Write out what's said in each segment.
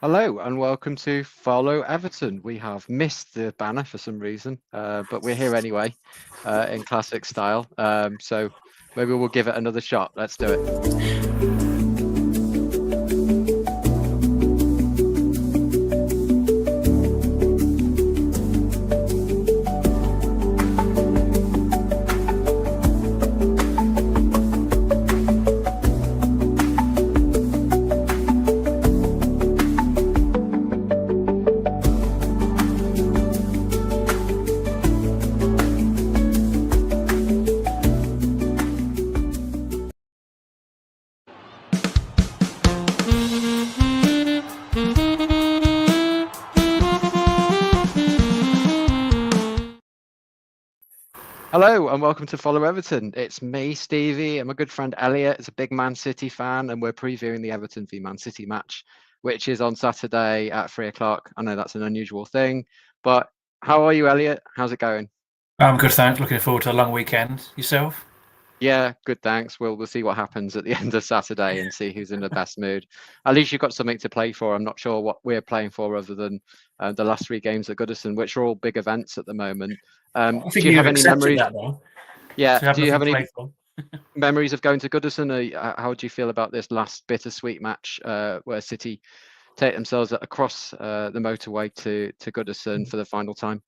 Hello and welcome to Follow Everton. We have missed the banner for some reason, but we're here anyway, in classic style. So maybe we'll give it another shot. Let's do it. Hello and welcome to Follow Everton. It's me, Stevie, and my good friend Elliot is a big Man City fan, and we're previewing the Everton v Man City match, which is on Saturday at 3 o'clock. I know that's an unusual thing, but how are you, Elliot? How's it going? I'm good, thanks. Looking forward to a long weekend. Yourself? Yeah, good, thanks. We'll see what happens at the end of Saturday and see who's in the best mood. At least you've got something to play for. I'm not sure what we're playing for other than the last three games at Goodison, which are all big events at the moment. I think Do you you've have any accepted memories? that, though. Yeah, So you have do you nothing have to any play for. memories of going to Goodison? How do you feel about this last bittersweet match where City take themselves across the motorway to Goodison for the final time?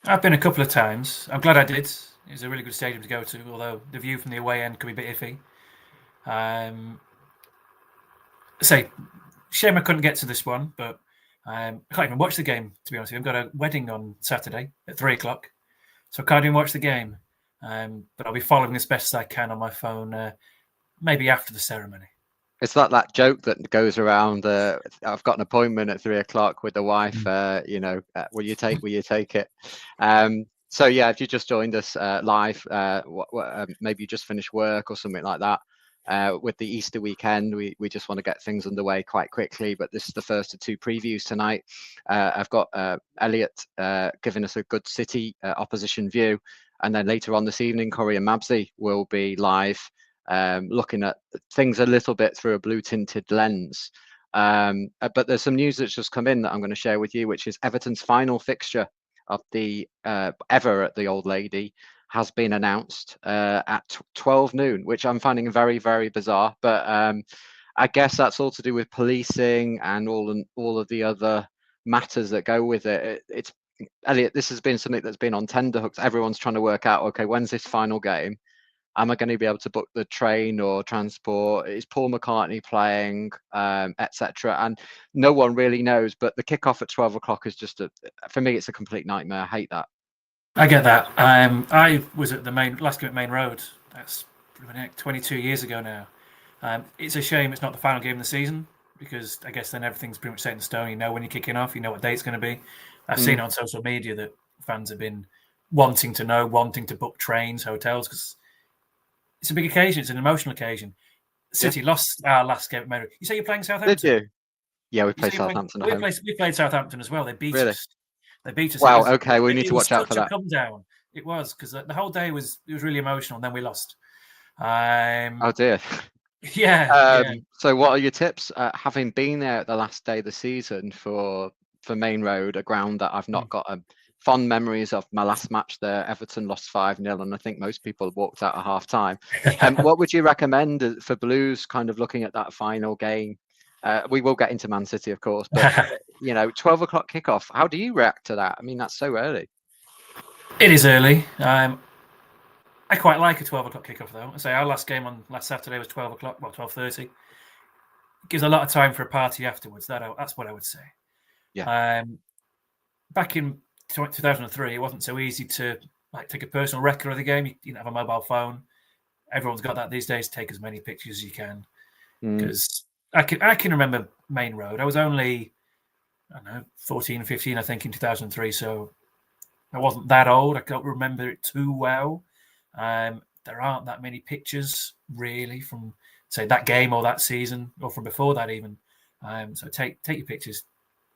I've been a couple of times. I'm glad I did. It was a really good stadium to go to, although the view from the away end could be a bit iffy. Say, shame I couldn't get to this one, but I can't even watch the game, to be honest with you. I've got a wedding on Saturday at 3 o'clock, so I can't even watch the game. But I'll be following as best as I can on my phone, maybe after the ceremony. It's like that joke that goes around. I've got an appointment at 3 o'clock with the wife. Will you take it? So yeah, if you just joined us live, maybe you just finished work or something like that. With the Easter weekend, we just want to get things underway quite quickly. But this is the first of two previews tonight. I've got Elliot giving us a good City opposition view, and then later on this evening, Corey and Mabsy will be live, looking at things a little bit through a blue tinted lens. But there's some news that's just come in that I'm going to share with you, which is Everton's final fixture of the ever at the Old Lady has been announced at 12 noon, which I'm finding very, very bizarre. But I guess that's all to do with policing and all of the other matters that go with it. It's Elliot, this has been something that's been on tenderhooks. Everyone's trying to work out, okay, when's this final game? Am I going to be able to book the train or transport? Is Paul McCartney playing, etc.? And no one really knows. But the kickoff at 12 o'clock is for me, it's a complete nightmare. I hate that. I get that. I was at the last game at Main Road. That's 22 years ago now. It's a shame it's not the final game of the season because I guess then everything's pretty much set in stone. You know when you're kicking off, you know what day it's going to be. I've seen on social media that fans have been wanting to know, wanting to book trains, hotels because it's a big occasion. It's an emotional occasion. Yeah. City lost our last game at Main Road. You say you're playing Did Southampton? you? Yeah, we You play say you're playing? Southampton at home. We played Southampton as well. They beat Really? us. They beat us. It Wow. was Okay, we need it to was watch out for such a that. come down. It was because the whole day was really emotional, and then we lost. Oh dear. Yeah, yeah. So what are your tips? Having been there at the last day of the season for Main Road, a ground that I've not got fond memories of. My last match there, Everton lost 5-0, and I think most people walked out at half time. What would you recommend for Blues, kind of looking at that final game? We will get into Man City, of course, but 12 o'clock kickoff. How do you react to that? I mean, that's so early. It is early. I quite like a 12 o'clock kickoff though. I say our last game on last Saturday was 12 o'clock. Well, 12:30. Gives a lot of time for a party afterwards. That's what I would say. Yeah. Back in 2003, it wasn't so easy to take a personal record of the game. You didn't have a mobile phone. Everyone's got that these days. Take as many pictures as you can. Because I can remember Main Road. I was only, I don't know, 14, 15, I think, in 2003. So I wasn't that old. I can't remember it too well. There aren't that many pictures really from, say, that game or that season or from before that even. So take your pictures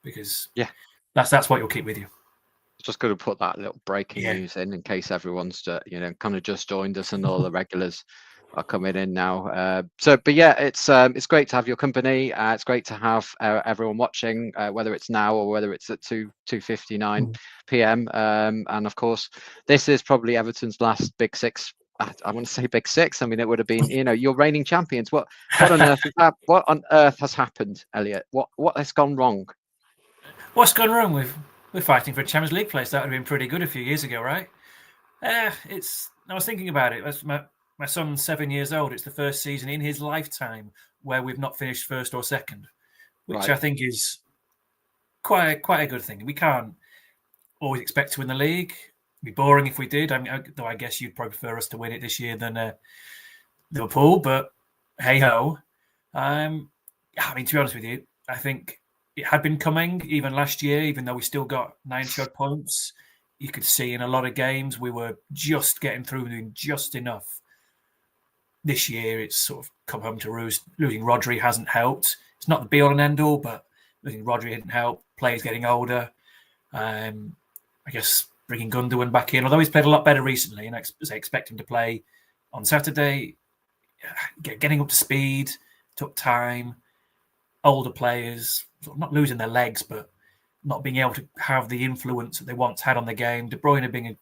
because Yeah. that's what you'll keep with you. Just going to put that little breaking Yeah. news in case everyone's kind of just joined us and all the regulars are coming in now. But yeah, it's great to have your company. It's great to have everyone watching, whether it's now or whether it's at 2:59 p.m. And of course, this is probably Everton's last Big Six. I want to say Big Six. I mean, it would have been, you're reigning champions. What on earth what on earth has happened, Elliot? What has gone wrong? What's gone wrong? We're fighting for a Champions League place. That would have been pretty good a few years ago, right? I was thinking about it. That's my son's 7 years old. It's the first season in his lifetime where we've not finished first or second, which Right. I think is quite a good thing. We can't always expect to win the league. It'd be boring if we did. I mean, though I guess you'd probably prefer us to win it this year than Liverpool. But hey ho. I mean, to be honest with you, I think it had been coming even last year. Even though we still got 90-odd points, you could see in a lot of games we were just getting through, doing just enough. This year, it's sort of come home to roost. Losing Rodri hasn't helped. It's not the be-all and end-all, but losing Rodri didn't help. Players getting older. I guess bringing Gundogan back in, although he's played a lot better recently, and I expect him to play on Saturday. Getting up to speed took time. Older players, sort of not losing their legs, but not being able to have the influence that they once had on the game. De Bruyne being,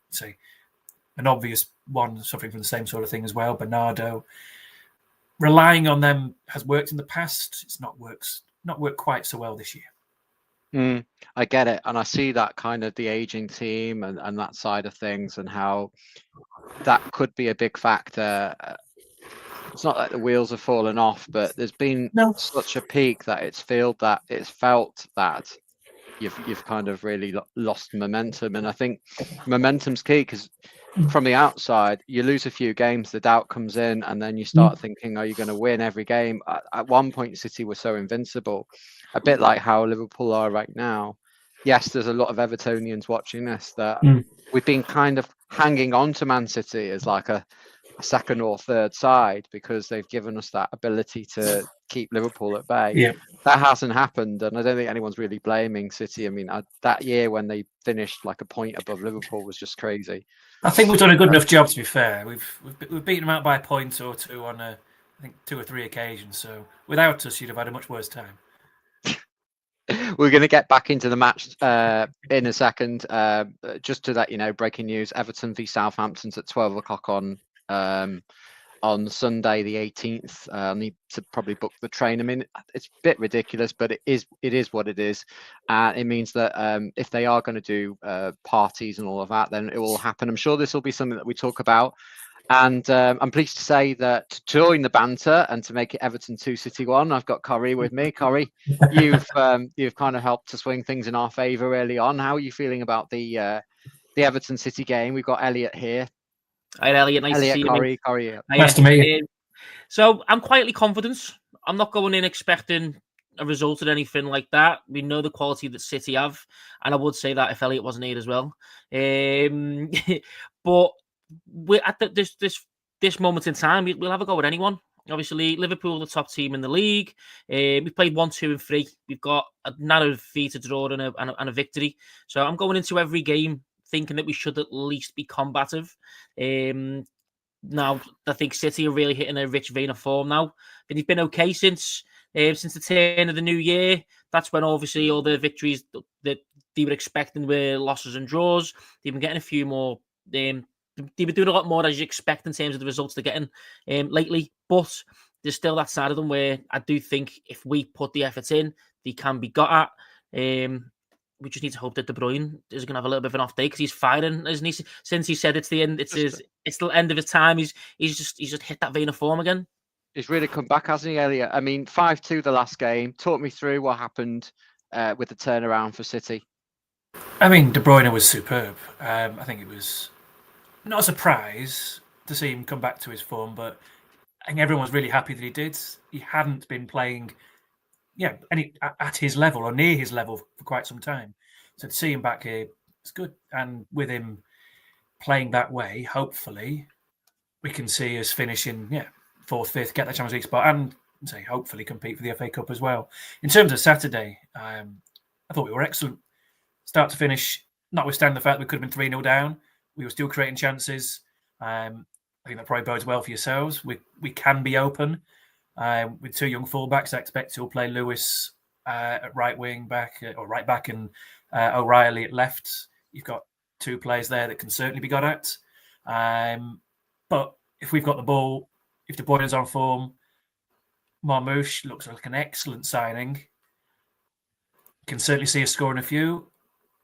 an obvious one, suffering from the same sort of thing as well. Bernardo, relying on them has worked in the past. It's not worked quite so well this year. I get it, and I see that kind of the aging team and that side of things, and how that could be a big factor. It's not like the wheels have fallen off, but there's been such a peak that it's felt that you've kind of really lost momentum. And I think momentum's key, because from the outside, you lose a few games, the doubt comes in, and then you start thinking, are you going to win every game? At one point, City were so invincible, a bit like how Liverpool are right now. Yes, there's a lot of Evertonians watching this that we've been kind of hanging on to Man City as like a second or third side, because they've given us that ability to keep Liverpool at bay. Yeah. That hasn't happened, and I don't think anyone's really blaming City. I mean, that year when they finished like a point above Liverpool was just crazy. I think we've done a good enough job, to be fair. We've beaten them out by a point or two on I think 2 or 3 occasions. So without us, you'd have had a much worse time. We're going to get back into the match in a second. Just to let you know, breaking news: Everton v Southampton's at 12 o'clock on Sunday the 18th. I'll need to probably book the train. I mean, it's a bit ridiculous, but it is what it is. It means that if they are going to do parties and all of that, then it will happen. I'm sure this will be something that we talk about. And I'm pleased to say that to join the banter and to make it Everton 2 City 1, I've got Corrie with me. Corrie, you've kind of helped to swing things in our favour early on. How are you feeling about the Everton City game? We've got Elliot here. Hi, Elliot. Nice to see you. Corrie. Nice to meet you. So I'm quietly confident. I'm not going in expecting a result or anything like that. We know the quality that City have, and I would say that if Elliot wasn't here as well. But we're at this moment in time, we'll have a go at anyone. Obviously, Liverpool, the top team in the league. We've played 1, 2, and 3. We've got a narrow defeat, a draw, and a victory. So I'm going into every game thinking that we should at least be combative. Now, I think City are really hitting a rich vein of form now. But they've been okay since the turn of the new year. That's when obviously all the victories that they were expecting were losses and draws. They've been getting a few more. They've been doing a lot more as you expect in terms of the results they're getting lately. But there's still that side of them where I do think if we put the effort in, they can be got at. We just need to hope that De Bruyne is going to have a little bit of an off day, because he's firing, isn't he? Since he said it's the end, it's the end of his time. He's just hit that vein of form again. He's really come back, hasn't he, Elliot? I mean, 5-2 the last game. Talk me through what happened with the turnaround for City. I mean, De Bruyne was superb. I think it was not a surprise to see him come back to his form, but I think everyone was really happy that he did. He hadn't been playing at his level or near his level for quite some time. So to see him back here, it's good. And with him playing that way, hopefully, we can see us finishing, 4th, 5th, get the Champions League spot, and hopefully compete for the FA Cup as well. In terms of Saturday, I thought we were excellent. Start to finish, notwithstanding the fact we could have been 3-0 down, we were still creating chances. I think that probably bodes well for yourselves. We can be open with two young fullbacks. I expect he'll play Lewis at right wing back or right back and O'Reilly at left. You've got two players there that can certainly be got at. But if we've got the ball, if De Bruyne is on form, Marmoush looks like an excellent signing. Can certainly see us scoring a few,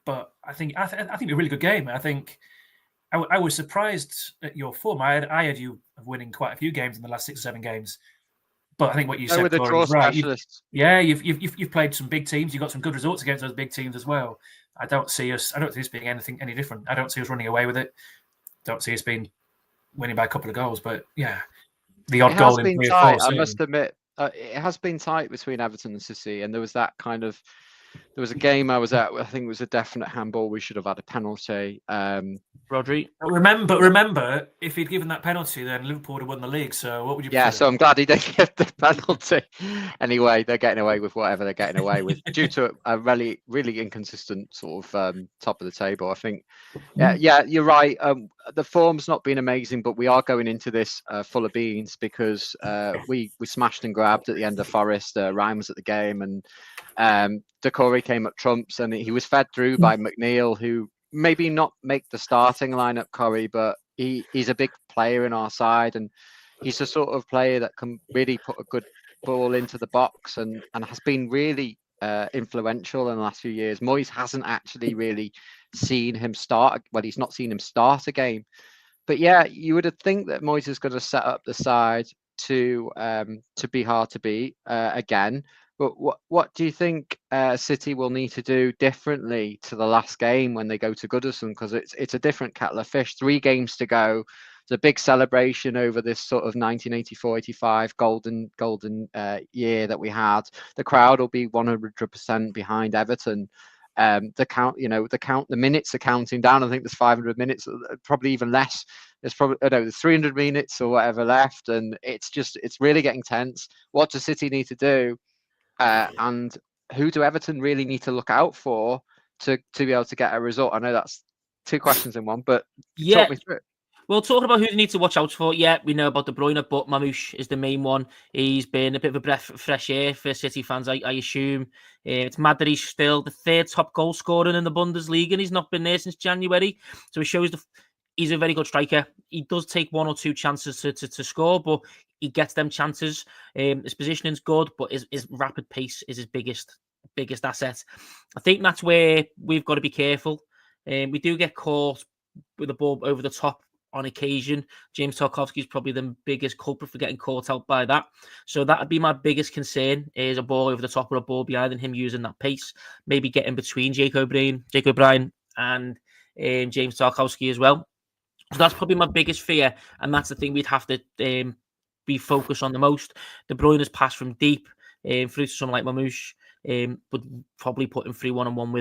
but I think a really good game. I think I was surprised at your form. I had you winning quite a few games in the last 6 or 7 games, but I think what you said, Corey, is right. You've played some big teams. You got some good results against those big teams as well. I don't see this being any different. I don't see us running away with it. Don't see us winning by a couple of goals. But yeah, the odd goal in 3 or 4. I must admit, it has been tight between Everton and City, and there was that kind of. There was a game I was at. I think it was a definite handball. We should have had a penalty. Rodri. Remember, if he'd given that penalty, then Liverpool would have won the league. So what would you? Yeah, so I'm glad he didn't give the penalty. Anyway, they're getting away with whatever they're getting away with due to a really, really inconsistent sort of top of the table. I think. Yeah, you're right. The form's not been amazing, but we are going into this full of beans because we smashed and grabbed at the end of Forest. Ryan was at the game, and Decore came up trumps, and he was fed through by McNeil, who maybe not make the starting lineup, Corey, but he's a big player in our side, and he's the sort of player that can really put a good ball into the box and has been really influential in the last few years. Moyes hasn't actually really seen him start. Well, he's not seen him start a game. But yeah, you would think that Moyes is going to set up the side to be hard to beat again. But what do you think City will need to do differently to the last game when they go to Goodison? Because it's a different kettle of fish. 3 games to go. It's a big celebration over this sort of 1984-85 golden year that we had. The crowd will be 100% behind Everton. The minutes are counting down. I think there's 500 minutes, probably even less. There's 300 minutes or whatever left, and it's really getting tense. What does City need to do? And who do Everton really need to look out for to be able to get a result? I know that's 2 questions in one, but talk me through it. Well, talking about who they need to watch out for, yeah, we know about De Bruyne, but Marmoush is the main one. He's been a bit of a breath of fresh air for City fans, I assume. It's mad that he's still the 3rd top goal scorer in the Bundesliga, and he's not been there since January. So it shows he's a very good striker. He does take 1 or 2 chances to score, but he gets them chances. His positioning's good, but his rapid pace is his biggest asset. I think that's where we've got to be careful. We do get caught with the ball over the top on occasion. James Tarkowski is probably the biggest culprit for getting caught out by that. So that would be my biggest concern, is a ball over the top or a ball behind and him using that pace. Maybe get in between Jacob Bryan and James Tarkowski as well. So that's probably my biggest fear, and that's the thing we'd have to be focused on the most. De Bruyne's pass from deep through to someone like Marmoush would probably put him 3 1-1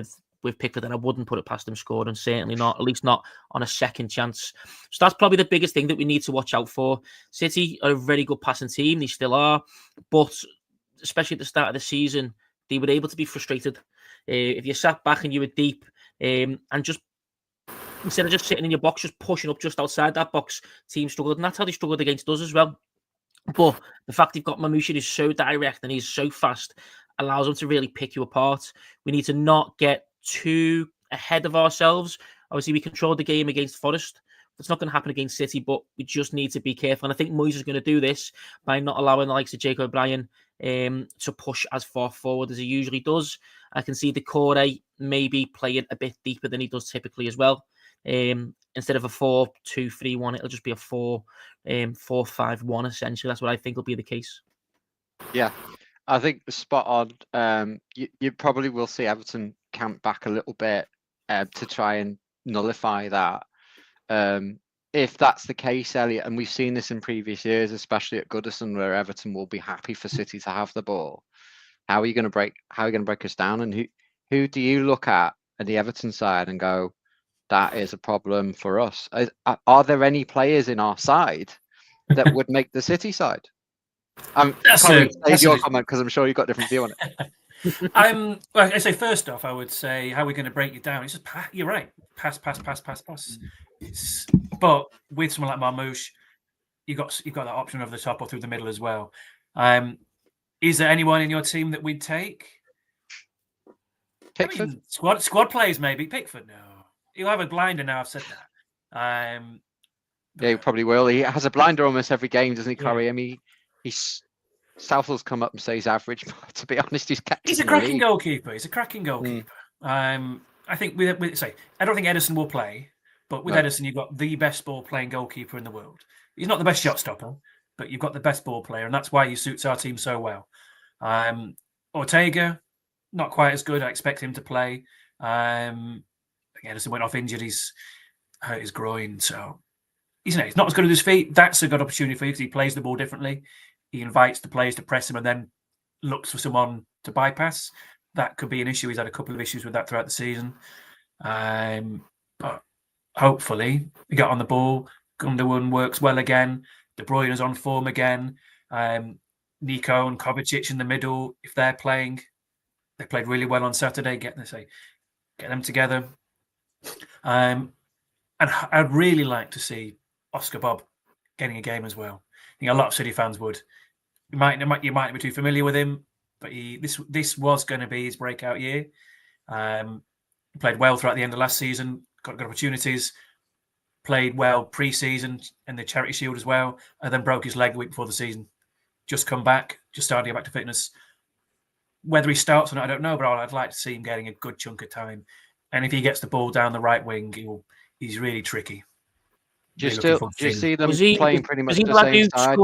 with Pickford, and I wouldn't put it past him scoring, certainly not, at least not on a second chance. So that's probably the biggest thing that we need to watch out for. City are a very good passing team, they still are, but especially at the start of the season, they were able to be frustrated. If you sat back and you were deep and just instead of just sitting in your box, just pushing up just outside that box, teams struggled, and that's how they struggled against us as well. But the fact they've got Marmoush who's so direct and he's so fast allows them to really pick you apart. We need to not get too ahead of ourselves. Obviously, we controlled the game against Forest. That's not going to happen against City, but we just need to be careful. And I think Moyes is going to do this by not allowing the likes of Jacob Bryan to push as far forward as he usually does. I can see Decore maybe playing a bit deeper than he does typically as well. Instead of a 4-2-3-1, it'll just be a 4-5-1 essentially. That's what I think will be the case. Yeah, I think spot on. You probably will see Everton camp back a little bit to try and nullify that. If that's the case, Elliot, and we've seen this in previous years, especially at Goodison, where Everton will be happy for City to have the ball. How are you going to break us down? And who do you look at the Everton side and go, that is a problem for us? Are there any players in our side that would make the City side? Save your comment, because I'm sure you've got a different view on it. I say first off, I would say, how are we going to break it down? It's just you're right. Pass. But with someone like Marmoush, you've got that option over the top or through the middle as well. Is there anyone in your team that we'd take? Pickford? I mean, squad players maybe. Pickford, no. He'll have a blinder now. I've said that. Yeah, he probably will. He has a blinder almost every game, doesn't he, Corey? Yeah. I mean, Southall's come up and say he's average, but to be honest, he's a cracking goalkeeper. He's a cracking goalkeeper. I think I don't think Ederson will play, but with Ederson, you've got the best ball playing goalkeeper in the world. He's not the best shot stopper, but you've got the best ball player, and that's why he suits our team so well. Ortega, not quite as good. I expect him to play. Ederson went off injured. He's hurt his groin, so he's not as good at his feet. That's a good opportunity for you because he plays the ball differently. He invites the players to press him and then looks for someone to bypass. That could be an issue. He's had a couple of issues with that throughout the season. But hopefully, he got on the ball. Gundogan works well again. De Bruyne is on form again. Nico and Kovacic in the middle, if they're playing, they played really well on Saturday. Get them together. And I'd really like to see Oscar Bob getting a game as well. I think a lot of City fans would. You might not be too familiar with him, but this was going to be his breakout year. He played well throughout the end of last season, got good opportunities, played well pre-season and the Charity Shield as well, and then broke his leg the week before the season. Just come back, just starting to get back to fitness. Whether he starts or not, I don't know, but I'd like to see him getting a good chunk of time. And if he gets the ball down the right wing, he's really tricky. Do you see them playing pretty much the same side?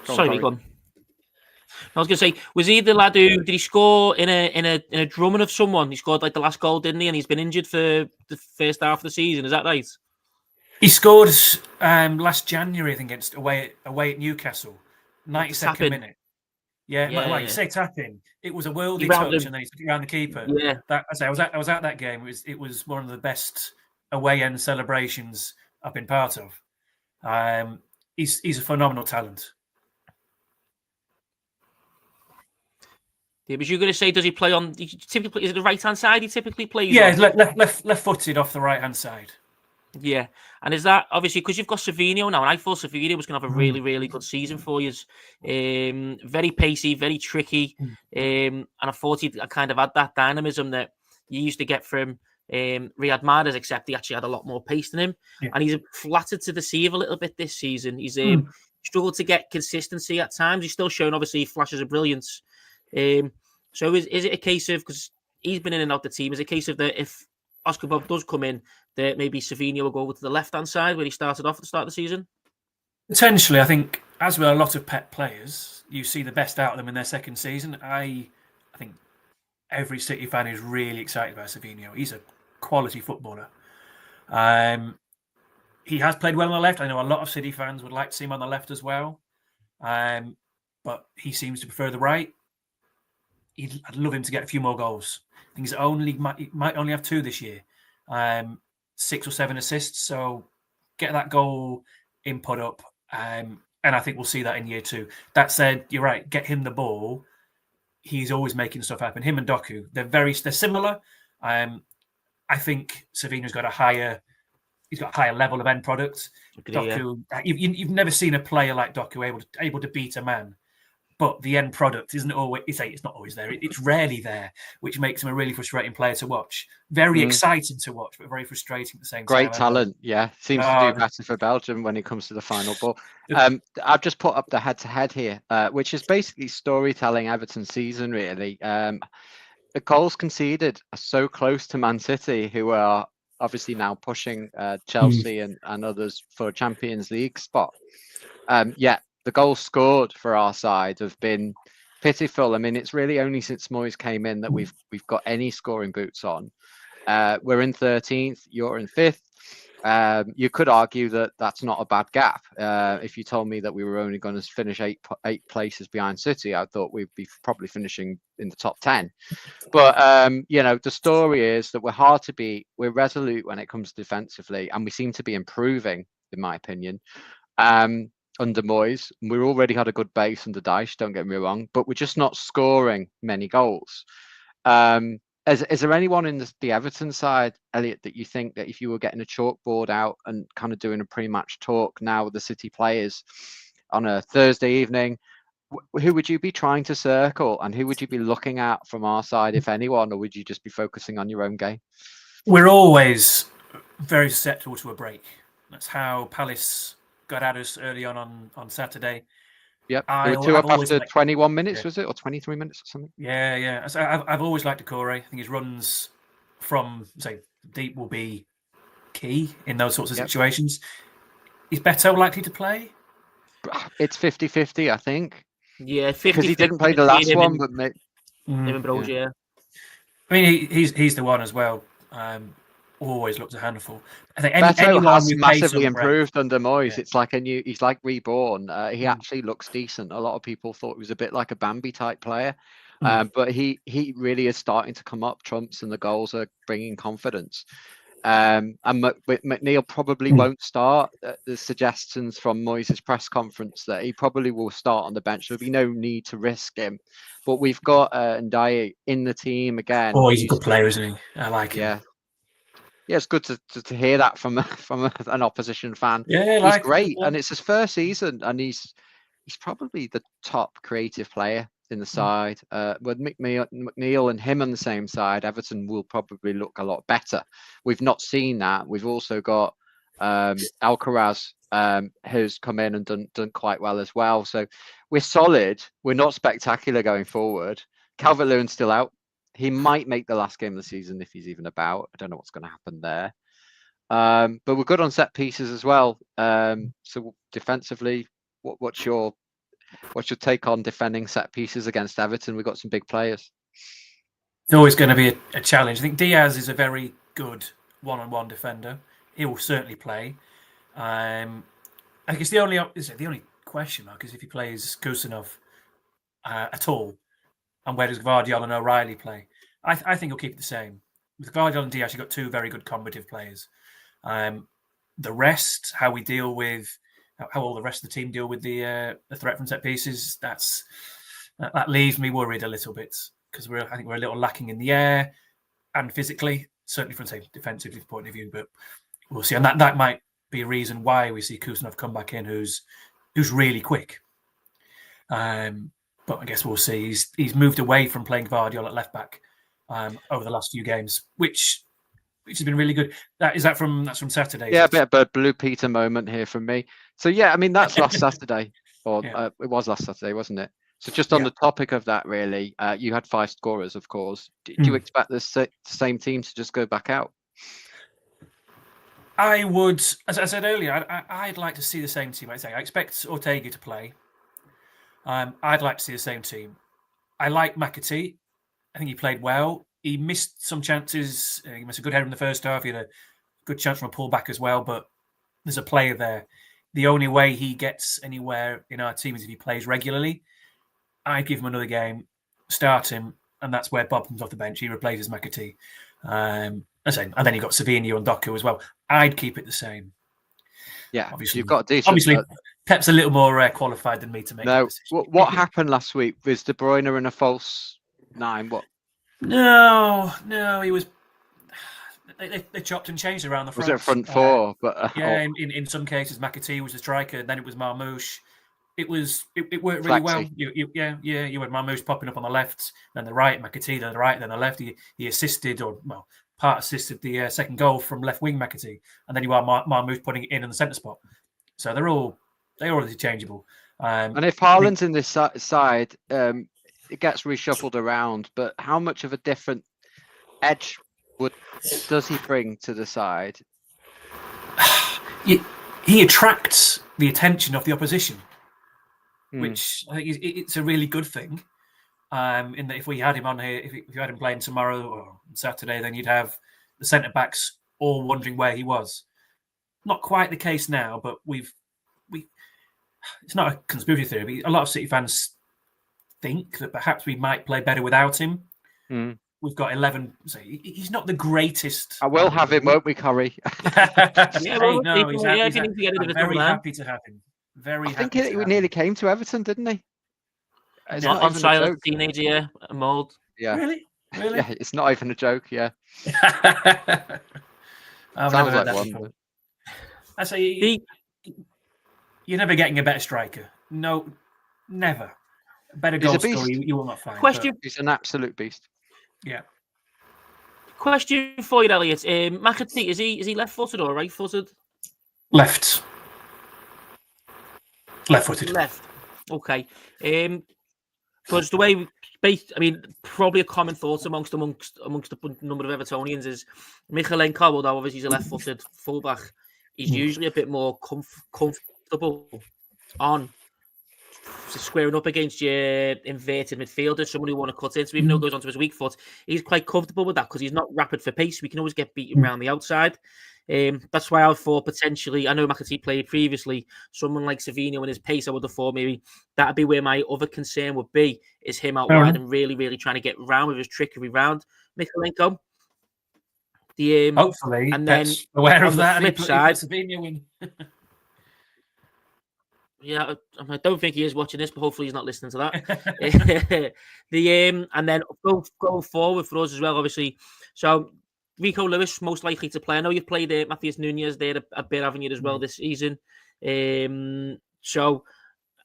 Sorry, go on. I was going to say, was he the lad who did he score in a drumming of someone? He scored like the last goal, didn't he? And he's been injured for the first half of the season. Is that right? He scored last January, I think, against away at Newcastle, 92nd minute. Yeah. You say tapping. It was a worldly touch, and then he took it around the keeper. Yeah, I was at that game. It was one of the best away end celebrations I've been part of. He's a phenomenal talent. Yeah, was you going to say, does he play on? Typically, is it the right hand side? He typically plays. Yeah, left-footed off the right hand side. Yeah, and is that obviously because you've got Savinho now, and I thought Savinho was going to have a really, really good season for you. Very pacey, very tricky, and I thought he'd kind of had that dynamism that you used to get from Riyad Mahrez, except he actually had a lot more pace than him, and he's flattered to deceive a little bit this season. He's struggled to get consistency at times. He's still shown obviously flashes of brilliance. So is it a case of, because he's been in and out the team, is it a case of that if Oscar Bob does come in, that maybe Savinho will go over to the left-hand side where he started off at the start of the season? Potentially. I think, as with a lot of pet players, you see the best out of them in their second season. I think every City fan is really excited about Savinho. He's a quality footballer. He has played well on the left. I know a lot of City fans would like to see him on the left as well. But he seems to prefer the right. I'd love him to get a few more goals. I think he might only have 2 this year. 6 or 7 assists. So get that goal input up. And I think we'll see that in year 2. That said, you're right. Get him the ball. He's always making stuff happen. Him and Doku, they're similar. I think Savinho's got a higher level of end product. Doku, you've never seen a player like Doku able to beat a man. But the end product isn't always, it's not always there. It's rarely there, which makes him a really frustrating player to watch. Very exciting to watch, but very frustrating at the same time. Great talent, yeah. Seems to do better for Belgium when it comes to the final ball. I've just put up the head-to-head here, which is basically storytelling Everton season, really. The goals conceded are so close to Man City, who are obviously now pushing Chelsea and others for a Champions League spot. The goals scored for our side have been pitiful. I mean, it's really only since Moyes came in that we've got any scoring boots on. We're in 13th, you're in 5th. You could argue that that's not a bad gap. If you told me that we were only going to finish eight places behind City, I thought we'd be probably finishing in the top 10. But, the story is that we're hard to beat. We're resolute when it comes defensively, and we seem to be improving, in my opinion. Under Moyes, we've already had a good base under Dyche, don't get me wrong, but we're just not scoring many goals. Is there anyone in the Everton side, Elliot, that you think that if you were getting a chalkboard out and kind of doing a pre-match talk now with the City players on a Thursday evening, who would you be trying to circle, and who would you be looking at from our side, if anyone, or would you just be focusing on your own game? We're always very susceptible to a break. That's how Palace got at us early on Saturday. Yep, they were 2 up after 21 minutes, was it, or 23 minutes or something? Yeah. So I've always liked Decore. I think his runs from, say, deep will be key in those sorts of situations. Is Beto likely to play? It's 50-50, I think. Yeah, 50 because he didn't play the last one, but him and Broja, yeah. I mean, he's the one as well. Always looks a handful. I think Beto has massively improved under Moyes. Yeah. It's like he's like reborn. He actually looks decent. A lot of people thought he was a bit like a Bambi type player, but he really is starting to come up trumps, and the goals are bringing confidence. And McNeil probably won't start. The suggestions from Moyes' press conference that he probably will start on the bench. There'll be no need to risk him. But we've got Ndiaye in the team again. Oh, he's a good player, isn't he? I like him. Yeah, it's good to hear that from an opposition fan. Yeah, he's great, and it's his first season, and he's probably the top creative player in the side. With McNeil and him on the same side, Everton will probably look a lot better. We've not seen that. We've also got Alcaraz, who's come in and done quite well as well. So we're solid. We're not spectacular going forward. Calvert-Lewin's still out. He might make the last game of the season if he's even about. I don't know what's going to happen there. But we're good on set pieces as well. So defensively, what's your take on defending set pieces against Everton? We've got some big players. It's always going to be a challenge. I think Diaz is a very good one-on-one defender. He will certainly play. I think it's the only question mark is if he plays Kusanov at all. And where does Gvardiol and O'Reilly play? I think he'll keep it the same. With Gvardiol and Diaz, you've got two very good combative players. The rest, how we deal with, how all the rest of the team deal with the threat from set pieces, that leaves me worried a little bit because I think we're a little lacking in the air and physically, certainly from say defensively point of view. But we'll see, and that might be a reason why we see Kusanov come back in, who's really quick. But I guess we'll see. He's moved away from playing Gvardiol at left back over the last few games, which has been really good. That's from Saturday. Yeah, a bit of a Blue Peter moment here from me. So yeah, I mean that's last Saturday, or it was last Saturday, wasn't it? So just on the topic of that, really, you had 5 scorers, of course. Do you expect the same team to just go back out? I would, as I said earlier, I'd like to see the same team. I expect Ortega to play. I'd like to see the same team. I like McAtee. I think he played well. He missed some chances. He missed a good header in the first half. He had a good chance from a pullback as well, but there's a player there. The only way he gets anywhere in our team is if he plays regularly. I'd give him another game, start him, and that's where Bob comes off the bench. He replaces McAtee. And then you've got Savinho and Doku as well. I'd keep it the same. Yeah, obviously, you've got decent. Obviously, Pep's a little more qualified than me to make that decision. What happened last week? Was De Bruyne in a false 9? What? No, he was. They chopped and changed around the front. Was it front 4? But in some cases, McAtee was the striker. Then it was Marmouche. It worked really well. You had Marmouche popping up on the left, then the right, McAtee, then the right, then the left. He assisted, part assisted the second goal from left wing McAtee, and then you are Marmouche putting it in the centre spot. So they're all interchangeable. And if Haaland's in this side, it gets reshuffled around. But how much of a different edge does he bring to the side? He attracts the attention of the opposition, which I think it's a really good thing. In that if we had him on here, if you had him playing tomorrow or Saturday, then you'd have the centre backs all wondering where he was. Not quite the case now, but it's not a conspiracy theory. But a lot of City fans think that perhaps we might play better without him. We've got 11. So he's not the greatest. I will have him, won't we, Curry? I'm very happy to have him. I think he nearly came to Everton, didn't he? On trial as a teenager, mould. Yeah. Really? Really? Yeah, it's not even a joke. Yeah, I've sounds never heard like that one. before. I say you're never getting a better striker. No, never. A better He's a goal scorer beast. you will not find. Question. He's an absolute beast. Yeah. Question for you, Elliot. McAtee, is he left-footed or right-footed? Left. Left-footed. Left. Okay. Because the way probably a common thought amongst a number of Evertonians is Michalenko, although obviously he's a left-footed fullback, he's usually a bit more comfortable on squaring up against your inverted midfielder, someone who want to cut in. So even though it goes onto his weak foot, he's quite comfortable with that because he's not rapid for pace. We can always get beaten around the outside. That's why I thought potentially, I know McAtee played previously, someone like Savino and his pace, I would have thought maybe that'd be where my other concern would be, is him out wide and really, really trying to get round with his trickery round Michalenko. Hopefully, and then aware of on that. The flip side, Savino in. Yeah, I don't think he is watching this, but hopefully he's not listening to that. And then go forward for us as well, obviously. So Rico Lewis most likely to play. I know you've played Matheus Nunes there a bit, haven't you, as well this season? So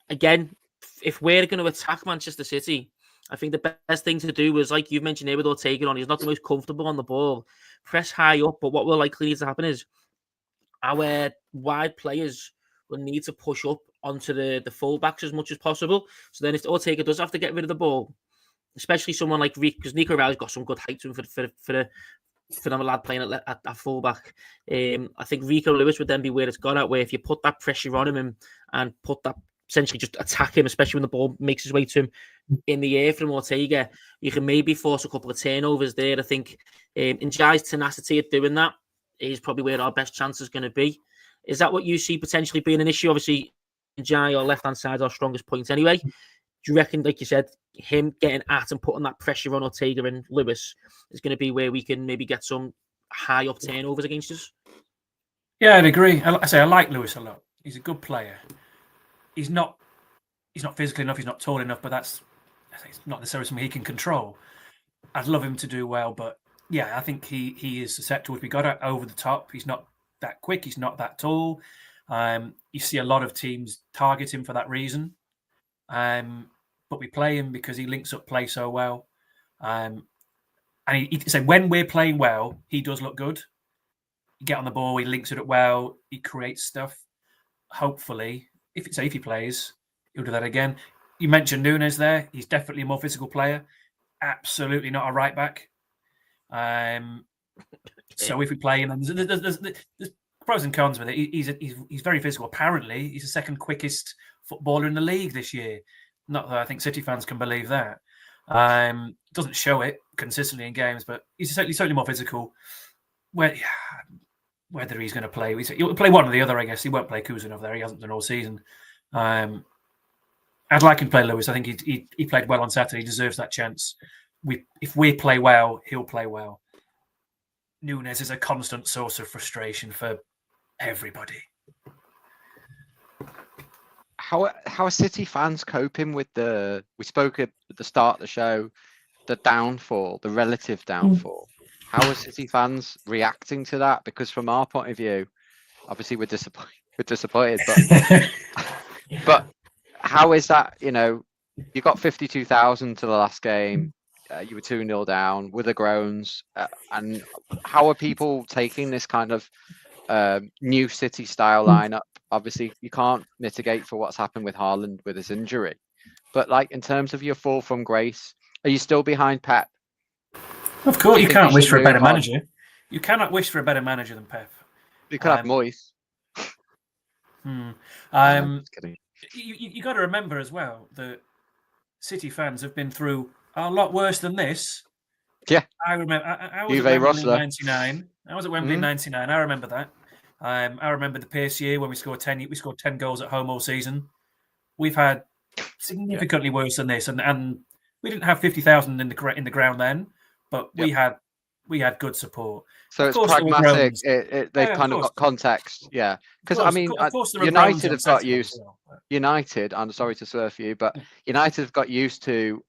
again, if we're going to attack Manchester City, I think the best thing to do is, like you've mentioned here with Ortega on, he's not the most comfortable on the ball. Press high up, but what will likely need to happen is our wide players will need to push up onto the fullbacks as much as possible. So then if Ortega does have to get rid of the ball, especially someone like Rico, because Nico Rowley's got some good height to him for them lad playing at fullback. I think Rico Lewis would then be where it's gone at, where if you put that pressure on him and put that, essentially just attack him, especially when the ball makes its way to him in the air from Ortega, you can maybe force a couple of turnovers there. I think Njai's tenacity at doing that is probably where our best chance is going to be. Is that what you see potentially being an issue? Obviously, Njai, our left-hand side, our strongest point anyway. Do you reckon, like you said, him getting at and putting that pressure on Ortega and Lewis is going to be where we can maybe get some high-up turnovers against us? Yeah, I'd agree. I like Lewis a lot. He's a good player. He's not physical enough. He's not tall enough, but it's not necessarily something he can control. I'd love him to do well, but yeah, I think he is susceptible. We got over the top. He's not that quick. He's not that tall. You see a lot of teams target him for that reason. But we play him because he links up play so well. And he when we're playing well, he does look good. You get on the ball, he links it up well, he creates stuff. Hopefully, if he plays, he'll do that again. You mentioned Nunes there. He's definitely a more physical player. Absolutely not a right back. So if we play him, there's pros and cons with it. He's very physical. Apparently, he's the second quickest footballer in the league this year. Not that I think City fans can believe that. Doesn't show it consistently in games, but he's certainly more physical. Whether he's going to play, he'll play one or the other, I guess. He won't play Kuzanov there. He hasn't done all season. I'd like him to play Lewis. I think he played well on Saturday. He deserves that chance. If we play well, he'll play well. Nunes is a constant source of frustration for everybody. How are City fans coping with we spoke at the start of the show, the downfall, the relative downfall? How are City fans reacting to that? Because from our point of view, obviously we're disappointed, but how is that? You know, you got 52,000 to the last game. You were 2-0 down with the groans, and how are people taking this kind of new City style lineup? Obviously, you can't mitigate for what's happened with Haaland with his injury, but like in terms of your fall from grace, are you still behind Pep? Of course, you can't wish for a better manager. You cannot wish for a better manager than Pep. You could have Moyes. Just kidding. You got to remember as well that City fans have been through a lot worse than this. Yeah, I remember. I was at Wembley in '99. I was at Wembley in '99. I remember that. I remember the pace year when we scored 10 goals at home all season. We've had significantly worse than this, and we didn't have 50,000 in the ground then, but we had we had good support. So it's pragmatic. They've kind of got context, yeah. Because I mean, United have got used. United, I'm sorry to swear for you, but United have got used to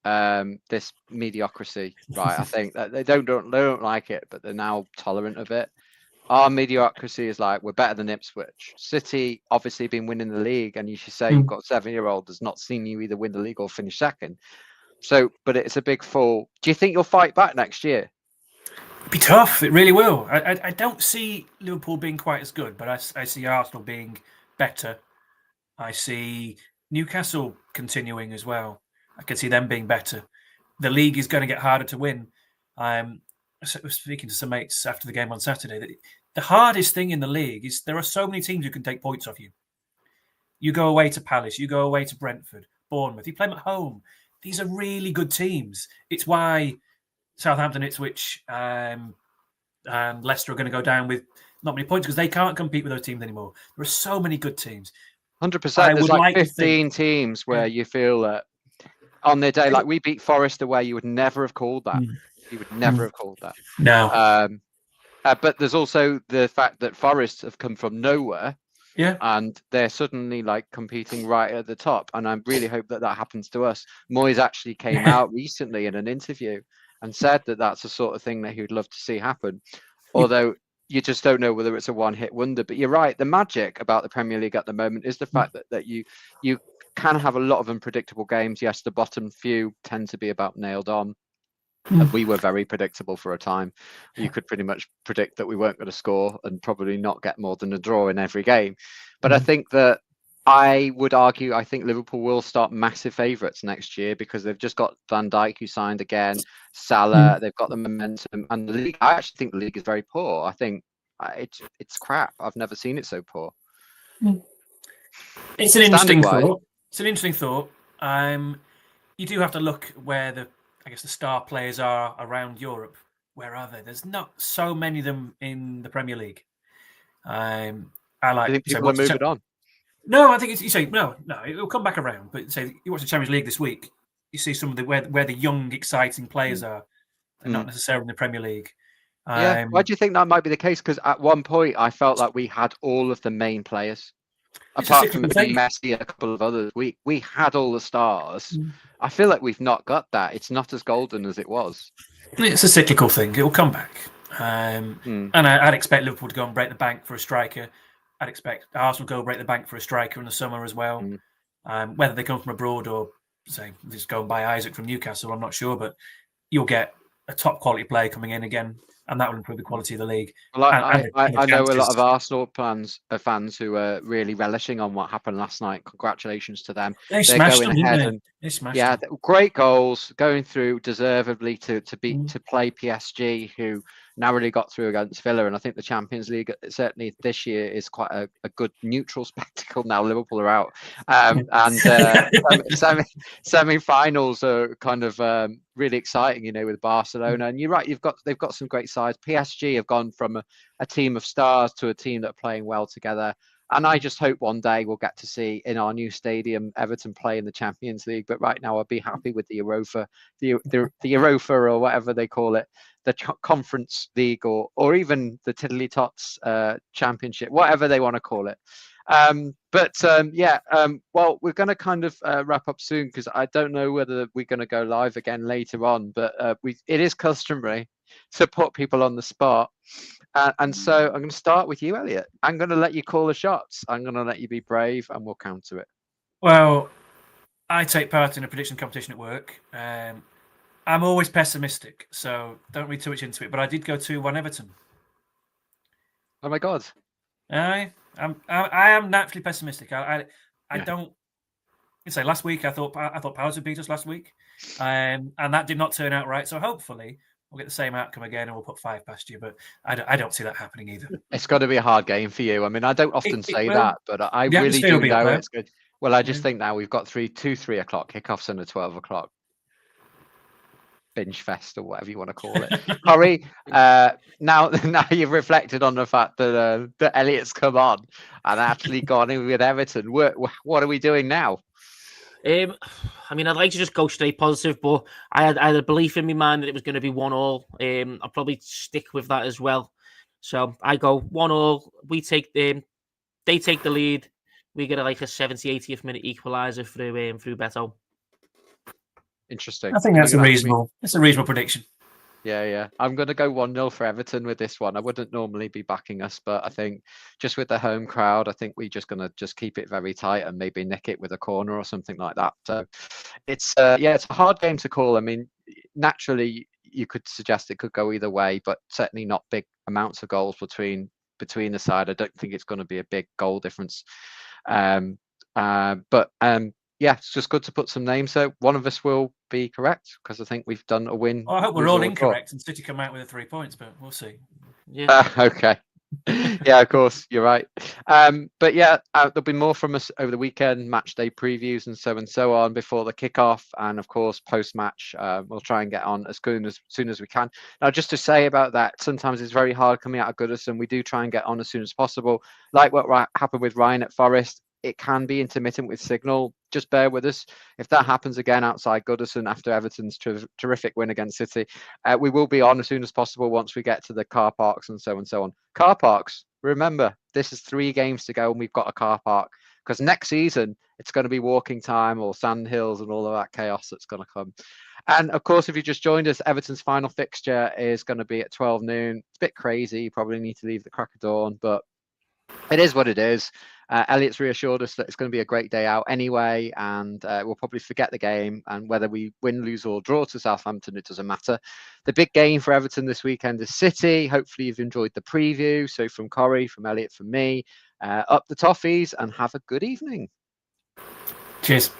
this mediocrity, right? I think that they don't like it, but they're now tolerant of it. Our mediocrity is like we're better than Ipswich. City obviously been winning the league, and you should say you've got a 7-year-old that's not seen you either win the league or finish second. So, but it's a big fall. Do you think you'll fight back next year? It'd be tough. It really will. I don't see Liverpool being quite as good, but I see Arsenal being better. I see Newcastle continuing as well. I can see them being better. The league is going to get harder to win. I was speaking to some mates after the game on Saturday that the hardest thing in the league is there are so many teams who can take points off you. You go away to Palace, you go away to Brentford, Bournemouth, you play them at home. These are really good teams. It's why Southampton, Ipswich, and Leicester are going to go down with not many points because they can't compete with those teams anymore. There are so many good teams. 100%. There's like 15 teams where you feel that on their day, like we beat Forest away, you would never have called that. You would never have called that. No. But there's also the fact that Forest have come from nowhere. Yeah. And they're suddenly like competing right at the top. And I really hope that happens to us. Moyes actually came out recently in an interview and said that that's the sort of thing that he would love to see happen. Although you just don't know whether it's a one-hit wonder. But you're right. The magic about the Premier League at the moment is the fact that you can have a lot of unpredictable games. Yes, the bottom few tend to be about nailed on. And we were very predictable for a time. You could pretty much predict that we weren't going to score and probably not get more than a draw in every game. But I think that I would argue, I think Liverpool will start massive favourites next year because they've just got Van Dijk, who signed again, Salah, they've got the momentum. And the league, I actually think the league is very poor. I think it's crap. I've never seen it so poor. It's an interesting thought. It's an interesting thought. You do have to look where the star players are around Europe. Where are they? There's not so many of them in the Premier League. I think people are moving on. No, I think it'll come back around. But say you watch the Champions League this week, you see some of where the young, exciting players are. They're not necessarily in the Premier League. Why do you think that might be the case? Because at one point I felt like we had all of the main players. Apart from Messi and a couple of others, we had all the stars. I feel like we've not got that. It's not as golden as it was. It's a cyclical thing. It will come back. And I'd expect Liverpool to go and break the bank for a striker. I'd expect Arsenal to go break the bank for a striker in the summer as well. Whether they come from abroad or say just go and buy Isaac from Newcastle, I'm not sure. But you'll get a top quality player coming in again. And that will improve the quality of the league. Well, I know a lot of Arsenal fans who are really relishing on what happened last night. Congratulations to them. They're going ahead and great goals, going through deservedly to play PSG, who narrowly got through against Villa. And I think the Champions League, certainly this year, is quite a good neutral spectacle. Now Liverpool are out, and semi-finals are kind of really exciting, with Barcelona. And you're right, they've got some great sides. PSG have gone from a team of stars to a team that are playing well together. And I just hope one day we'll get to see in our new stadium Everton play in the Champions League. But right now, I'd be happy with the Europa, the Europa or whatever they call it, the Conference League, or even the Tiddly Tots Championship, whatever they want to call it. Well, we're going to kind of wrap up soon because I don't know whether we're going to go live again later on. But it is customary to put people on the spot. And so I'm going to start with you, Elliot. I'm going to let you call the shots. I'm going to let you be brave and we'll counter it. Well, I take part in a prediction competition at work. I'm always pessimistic, so don't read too much into it. But I did go 2-1 Everton. Oh, my God. I am naturally pessimistic. I don't... Say last week, I thought Palace would beat us last week. And that did not turn out right. So hopefully... we'll get the same outcome again and we'll put 5 past you, but I don't see that happening either. It's got to be a hard game for you. I mean, I don't often say that, but I really do know it's good. Well, I just think now we've got 3 o'clock kickoffs and a 12 o'clock binge fest or whatever you want to call it. Corey, now you've reflected on the fact that Elliot's come on and actually gone in with Everton. What are we doing now? I mean, I'd like to just go straight positive, but I had a belief in my mind that it was going to be 1-1. I'll probably stick with that as well. So I go 1-1. We take them. They take the lead. We get like a 70, 80th minute equaliser through Beto. Interesting. I think that's a reasonable. It's a reasonable prediction. Yeah. I'm going to go 1-0 for Everton with this one. I wouldn't normally be backing us, but I think just with the home crowd, I think we're just going to just keep it very tight and maybe nick it with a corner or something like that. So it's it's a hard game to call. I mean, naturally you could suggest it could go either way, but certainly not big amounts of goals between the side. I don't think it's going to be a big goal difference. Yeah, it's just good to put some names. So one of us will be correct because I think we've done a win. Well, I hope we're all incorrect and City come out with 3 points, but we'll see. Yeah. Okay. Yeah, of course, you're right. But yeah, there'll be more from us over the weekend, match day previews and so on before the kickoff, and of course post match. We'll try and get on as soon as we can. Now, just to say about that, sometimes it's very hard coming out of Goodison. We do try and get on as soon as possible, like what happened with Ryan at Forest. It can be intermittent with signal. Just bear with us. If that happens again outside Goodison after Everton's terrific win against City, we will be on as soon as possible once we get to the car parks and so on. Car parks, remember, this is 3 games to go and we've got a car park, because next season it's going to be walking time or sand hills and all of that chaos that's going to come. And of course, if you just joined us, Everton's final fixture is going to be at 12 noon. It's a bit crazy. You probably need to leave the crack of dawn, but it is what it is. Elliot's reassured us that it's going to be a great day out anyway, and we'll probably forget the game, and whether we win, lose or draw to Southampton, it doesn't matter. The big game for Everton this weekend is City. Hopefully you've enjoyed the preview. So from Corey, from Elliot, from me, up the Toffees and have a good evening. Cheers.